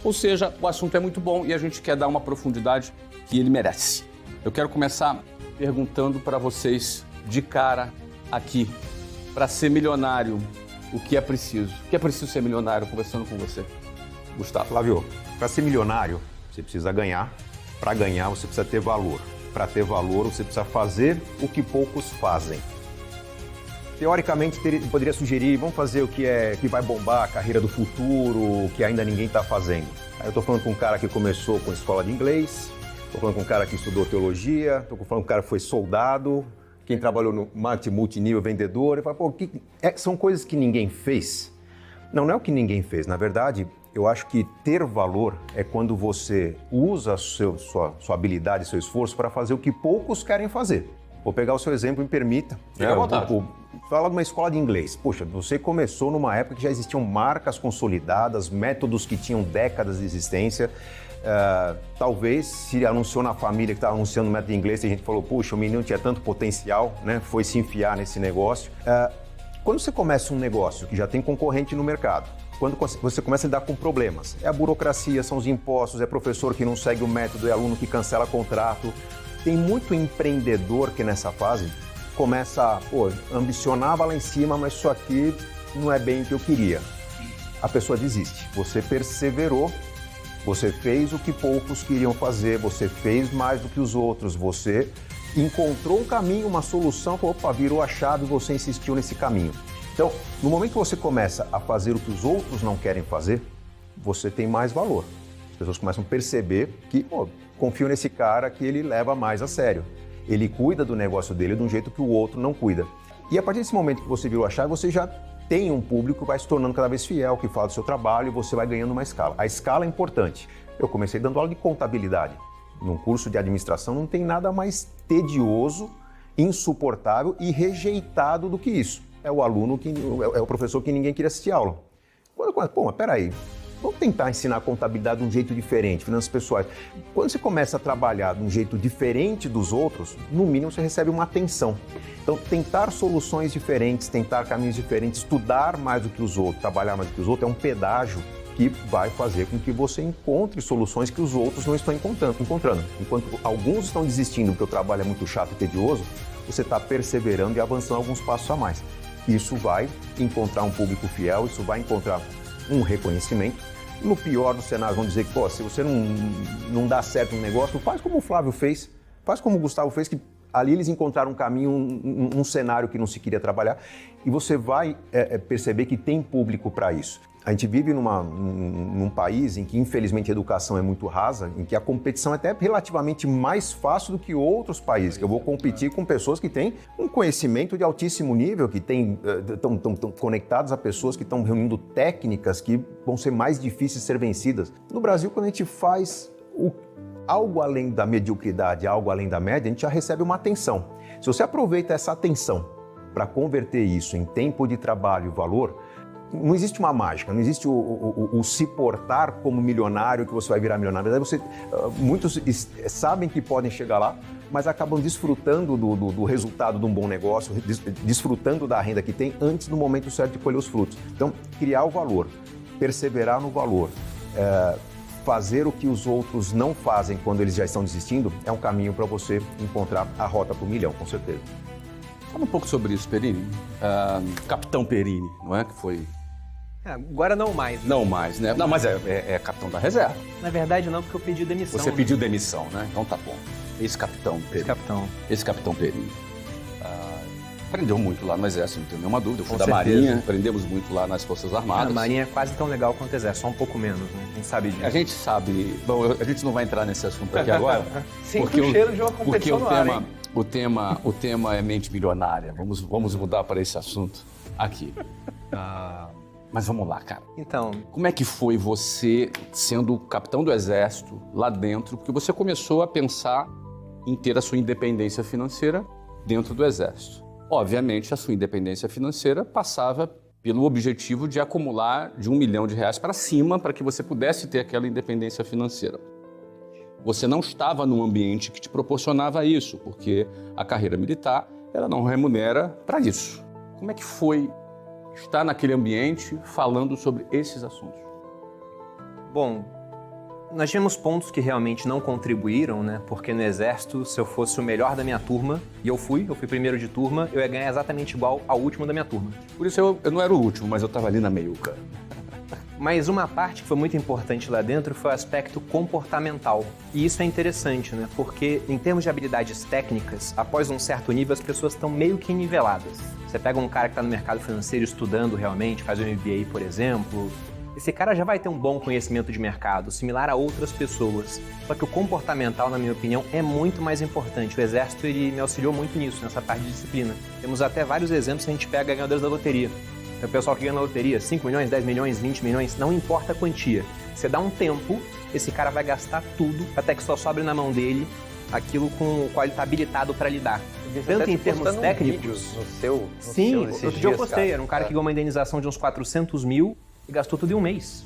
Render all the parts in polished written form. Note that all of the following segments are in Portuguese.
Ou seja, o assunto é muito bom e a gente quer dar uma profundidade que ele merece. Eu quero começar perguntando para vocês de cara aqui, para ser milionário, o que é preciso? O que é preciso ser milionário? Conversando com você, Gustavo. Flávio, para ser milionário, você precisa ganhar. Para ganhar, você precisa ter valor. Para ter valor, você precisa fazer o que poucos fazem. Teoricamente, poderia sugerir, vamos fazer o que vai bombar a carreira do futuro, o que ainda ninguém está fazendo. Aí eu estou falando com um cara que começou com escola de inglês, estou falando com um cara que estudou teologia, estou falando com um cara que foi soldado, quem trabalhou no marketing multinível, vendedor. Eu falo, pô, são coisas que ninguém fez. Não é o que ninguém fez. Na verdade, eu acho que ter valor é quando você usa sua habilidade, seu esforço para fazer o que poucos querem fazer. Vou pegar o seu exemplo, me permita. Fica à vontade. Fala de uma escola de inglês. Poxa, você começou numa época que já existiam marcas consolidadas, métodos que tinham décadas de existência. Talvez se anunciou na família que estava anunciando o método de inglês, e a gente falou, puxa, o menino tinha tanto potencial, né? Foi se enfiar nesse negócio. Quando você começa um negócio que já tem concorrente no mercado, quando você começa a lidar com problemas, é a burocracia, são os impostos, é professor que não segue o método, é aluno que cancela contrato. Tem muito empreendedor que nessa fase começa a ambicionava lá em cima, mas isso aqui não é bem o que eu queria. A pessoa desiste. Você perseverou, você fez o que poucos queriam fazer, você fez mais do que os outros, você encontrou um caminho, uma solução, virou a chave e você insistiu nesse caminho. Então, no momento que você começa a fazer o que os outros não querem fazer, você tem mais valor. As pessoas começam a perceber que, confio nesse cara que ele leva mais a sério. Ele cuida do negócio dele de um jeito que o outro não cuida. E a partir desse momento que você virou a chave, você já tem um público que vai se tornando cada vez fiel, que fala do seu trabalho e você vai ganhando uma escala. A escala é importante. Eu comecei dando aula de contabilidade. Num curso de administração não tem nada mais tedioso, insuportável e rejeitado do que isso. É o aluno, é o professor que ninguém queria assistir aula. Mas peraí. Vamos tentar ensinar contabilidade de um jeito diferente, finanças pessoais. Quando você começa a trabalhar de um jeito diferente dos outros, no mínimo você recebe uma atenção. Então, tentar soluções diferentes, tentar caminhos diferentes, estudar mais do que os outros, trabalhar mais do que os outros, é um pedágio que vai fazer com que você encontre soluções que os outros não estão encontrando. Enquanto alguns estão desistindo porque o trabalho é muito chato e tedioso, você está perseverando e avançando alguns passos a mais. Isso vai encontrar um público fiel, isso vai encontrar um reconhecimento. No pior dos cenários, vão dizer que, se você não dá certo no negócio, faz como o Flávio fez, faz como o Gustavo fez, que ali eles encontraram um caminho, um cenário que não se queria trabalhar, e você vai perceber que tem público para isso. A gente vive num país em que, infelizmente, a educação é muito rasa, em que a competição é até relativamente mais fácil do que outros países, que eu vou competir com pessoas que têm um conhecimento de altíssimo nível, que estão conectados a pessoas que estão reunindo técnicas que vão ser mais difíceis de ser vencidas. No Brasil, quando a gente faz algo além da mediocridade, algo além da média, a gente já recebe uma atenção. Se você aproveita essa atenção para converter isso em tempo de trabalho e valor, não existe uma mágica, não existe o se portar como milionário que você vai virar milionário. Na verdade, muitos sabem que podem chegar lá, mas acabam desfrutando do resultado de um bom negócio, desfrutando da renda que tem antes do momento certo de colher os frutos. Então, criar o valor, perseverar no valor, fazer o que os outros não fazem quando eles já estão desistindo, é um caminho para você encontrar a rota para o milhão, com certeza. Fala um pouco sobre isso, Perini. Capitão Perini, não é? Que foi... Agora não mais. Não mais, né? Não, mas é capitão da reserva. Na verdade não, porque eu pedi demissão. Você pediu demissão, né? Então tá bom. Ex-capitão Perini. Ex-capitão Perini. Aprendeu muito lá no Exército, não tenho nenhuma dúvida. Eu fui da Marinha, aprendemos muito lá nas Forças Armadas. A Marinha é quase tão legal quanto o Exército, só um pouco menos, né? A gente sabe disso. A gente sabe... Bom, a gente não vai entrar nesse assunto aqui agora. Sim, porque o cheiro de uma competição no ar, hein? O tema é mente milionária. Vamos mudar para esse assunto aqui. Mas vamos lá, cara. Então... Como é que foi você sendo capitão do Exército lá dentro? Porque você começou a pensar em ter a sua independência financeira dentro do Exército. Obviamente, a sua independência financeira passava pelo objetivo de acumular de R$1 milhão para cima para que você pudesse ter aquela independência financeira. Você não estava num ambiente que te proporcionava isso, porque a carreira militar ela não remunera para isso. Como é que foi estar naquele ambiente falando sobre esses assuntos? Bom, nós tivemos pontos que realmente não contribuíram, né? Porque no Exército, se eu fosse o melhor da minha turma, e eu fui primeiro de turma, eu ia ganhar exatamente igual ao último da minha turma. Por isso eu não era o último, mas eu estava ali na meiuca. Mas uma parte que foi muito importante lá dentro foi o aspecto comportamental. E isso é interessante, né? Porque em termos de habilidades técnicas, após um certo nível, as pessoas estão meio que niveladas. Você pega um cara que está no mercado financeiro estudando realmente, faz um MBA, por exemplo, esse cara já vai ter um bom conhecimento de mercado, similar a outras pessoas. Só que o comportamental, na minha opinião, é muito mais importante. O Exército, ele me auxiliou muito nisso, nessa parte de disciplina. Temos até vários exemplos que a gente pega ganhadores da loteria. Então, o pessoal que ganha na loteria, 5 milhões, 10 milhões, 20 milhões, não importa a quantia. Você dá um tempo, esse cara vai gastar tudo até que só sobre na mão dele aquilo com o qual ele está habilitado para lidar. Tanto em termos técnicos... Sim, outro dia eu postei, era um cara que ganhou uma indenização de uns 400 mil e gastou tudo em um mês.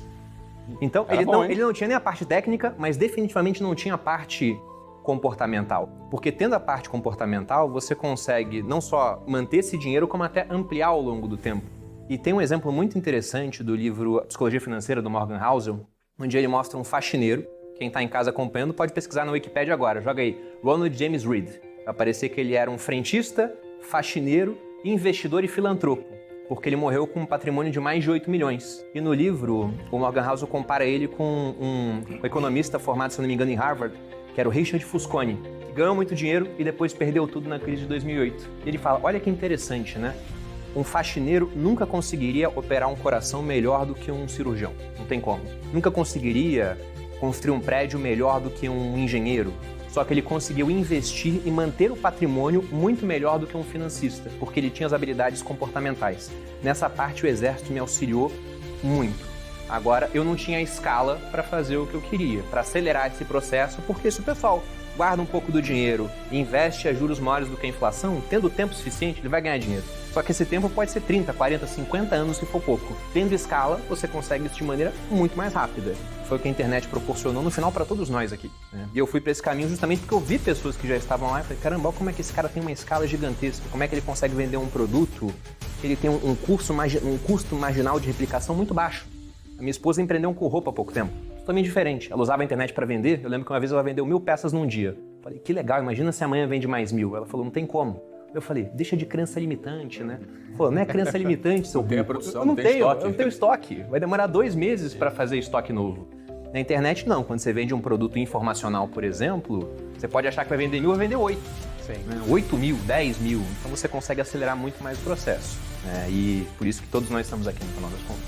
Então, ele não tinha nem a parte técnica, mas definitivamente não tinha a parte comportamental. Porque tendo a parte comportamental, você consegue não só manter esse dinheiro, como até ampliar ao longo do tempo. E tem um exemplo muito interessante do livro Psicologia Financeira, do Morgan Housel, onde ele mostra um faxineiro. Quem está em casa acompanhando pode pesquisar na Wikipedia agora. Joga aí, Ronald James Reed. Vai aparecer que ele era um frentista, faxineiro, investidor e filantropo, porque ele morreu com um patrimônio de mais de 8 milhões. E no livro, o Morgan Housel compara ele com um economista formado, se não me engano, em Harvard, que era o Richard Fusconi, que ganhou muito dinheiro e depois perdeu tudo na crise de 2008. E ele fala, olha que interessante, né? Um faxineiro nunca conseguiria operar um coração melhor do que um cirurgião. Não tem como. Nunca conseguiria construir um prédio melhor do que um engenheiro. Só que ele conseguiu investir e manter o patrimônio muito melhor do que um financista, porque ele tinha as habilidades comportamentais. Nessa parte, o Exército me auxiliou muito. Agora, eu não tinha escala para fazer o que eu queria, para acelerar esse processo, porque se o pessoal guarda um pouco do dinheiro e investe a juros maiores do que a inflação, tendo tempo suficiente, ele vai ganhar dinheiro. Só que esse tempo pode ser 30, 40, 50 anos se for pouco. Tendo escala, você consegue isso de maneira muito mais rápida. Foi o que a internet proporcionou no final para todos nós aqui, né? E eu fui para esse caminho justamente porque eu vi pessoas que já estavam lá e falei, caramba, como é que esse cara tem uma escala gigantesca? Como é que ele consegue vender um produto que ele tem um custo marginal de replicação muito baixo? A minha esposa empreendeu com roupa há pouco tempo. Totalmente diferente. Ela usava a internet para vender. Eu lembro que uma vez ela vendeu 1000 peças num dia. Falei, que legal, imagina se amanhã vende mais 1000. Ela falou, não tem como. Eu falei, deixa de crença limitante, né? Falou, não é crença limitante, seu Tem a burro. produção, eu não tem tenho, estoque. eu não tenho estoque. Vai demorar 2 meses para fazer estoque novo. Na internet, não. Quando você vende um produto informacional, por exemplo, você pode achar que vai vender 1000, vai vender 8. Sim. Né? 8 mil, 10 mil. Então você consegue acelerar muito mais o processo. E por isso que todos nós estamos aqui no final das contas.